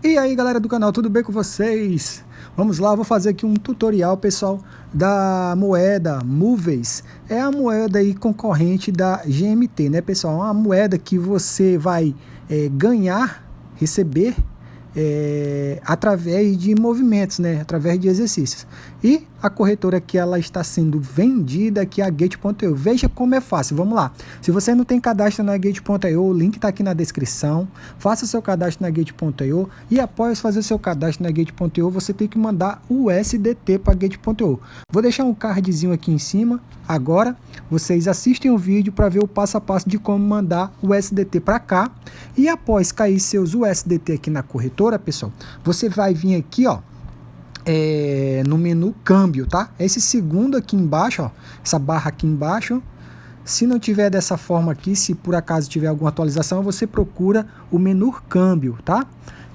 E aí galera do canal, tudo bem com vocês? Vamos lá, vou fazer aqui um tutorial, pessoal, da moeda Movies. É a moeda aí concorrente da GMT, né, pessoal? É uma moeda que você vai ganhar, receber através de movimentos, né, através de exercícios. E a corretora que ela está sendo vendida aqui é a Gate.io. Veja como é fácil, vamos lá. Se você não tem cadastro na Gate.io, o link está aqui na descrição. Faça seu cadastro na Gate.io e após fazer seu cadastro na Gate.io, você tem que mandar o USDT para Gate.io. Vou deixar um cardzinho aqui em cima. Agora, vocês assistem o vídeo para ver o passo a passo de como mandar o USDT para cá. E após cair seus USDT aqui na corretora, pessoal, você vai vir aqui, ó, no menu câmbio, tá? Esse segundo aqui embaixo, ó, essa barra aqui embaixo. Se não tiver dessa forma aqui, se por acaso tiver alguma atualização, você procura o menu câmbio, tá?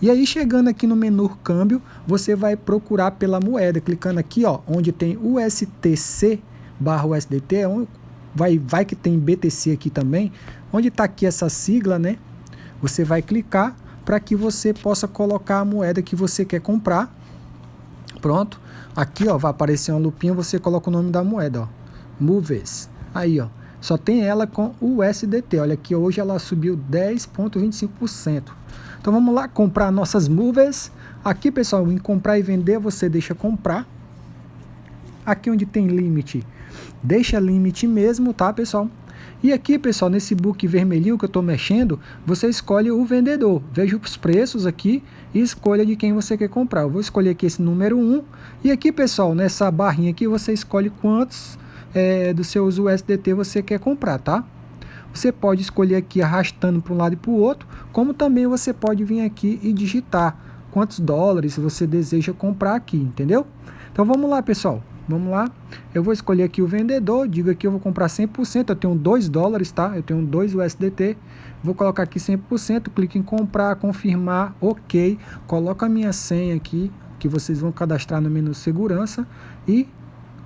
E aí chegando aqui no menu câmbio, você vai procurar pela moeda, clicando aqui, ó, onde tem USTC barra USDT, vai que tem BTC aqui também, onde está aqui essa sigla, né? Você vai clicar para que você possa colocar a moeda que você quer comprar. Pronto, aqui ó, vai aparecer uma lupinha, você coloca o nome da moeda, ó, Movies. Aí ó, só tem ela com o USDT, olha aqui, hoje ela subiu 10,25%. Então vamos lá, comprar nossas Movies. Aqui pessoal, em comprar e vender, você deixa comprar. Aqui onde tem limite, deixa limite mesmo, tá pessoal? E aqui pessoal, nesse book vermelhinho que eu estou mexendo, você escolhe o vendedor. Veja os preços aqui e escolha de quem você quer comprar. Eu vou escolher aqui esse número 1. E aqui pessoal, nessa barrinha aqui, você escolhe quantos dos seus USDT você quer comprar, tá? Você pode escolher aqui arrastando para um lado e para o outro, como também você pode vir aqui e digitar quantos dólares você deseja comprar aqui, entendeu? Então vamos lá pessoal. Vamos lá, eu vou escolher aqui o vendedor, digo aqui eu vou comprar 100%, eu tenho 2 dólares, tá? Eu tenho 2 USDT, vou colocar aqui 100%, clique em comprar, confirmar, ok, coloco a minha senha aqui, que vocês vão cadastrar no menu segurança e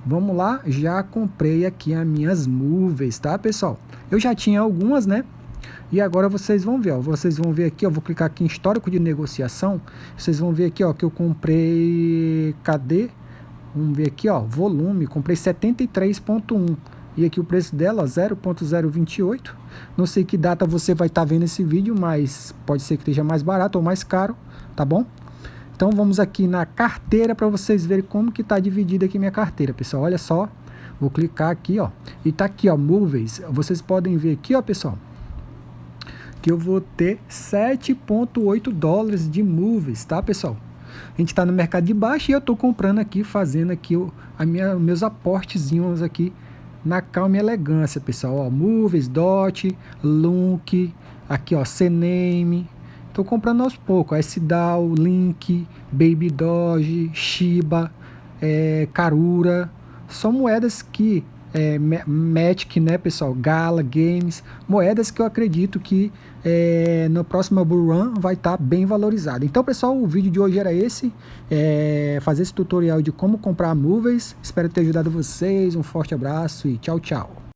vamos lá, já comprei aqui as minhas Movies, tá pessoal? Eu já tinha algumas, né? E agora vocês vão ver, ó, vocês vão ver aqui, ó, vou clicar aqui em histórico de negociação, vocês vão ver aqui, ó, que eu comprei, cadê? Vamos ver aqui, ó, volume, comprei 73,1 e aqui o preço dela, 0,028. Não sei que data você vai estar vendo esse vídeo, mas pode ser que esteja mais barato ou mais caro, tá bom? Então vamos aqui na carteira para vocês verem como que está dividida aqui minha carteira, pessoal. Olha só, vou clicar aqui, ó, e tá aqui, ó, Movies. Vocês podem ver aqui, ó, pessoal, que eu vou ter 7,8 dólares de Movies, tá, pessoal? A gente está no mercado de baixo e eu estou comprando aqui, fazendo aqui meus aportezinhos aqui na calma e elegância, pessoal. Ó, Movies, DOT, Lunk, aqui ó, CNAME. Estou comprando aos poucos. SDAO, Link, Baby Doge, Shiba, Karura. São moedas que Matic, né pessoal, Gala, Games, moedas que eu acredito que no próximo Bull Run vai estar bem valorizado. Então pessoal, o vídeo de hoje era esse, fazer esse tutorial de como comprar Movies. Espero ter ajudado vocês, um forte abraço e tchau, tchau.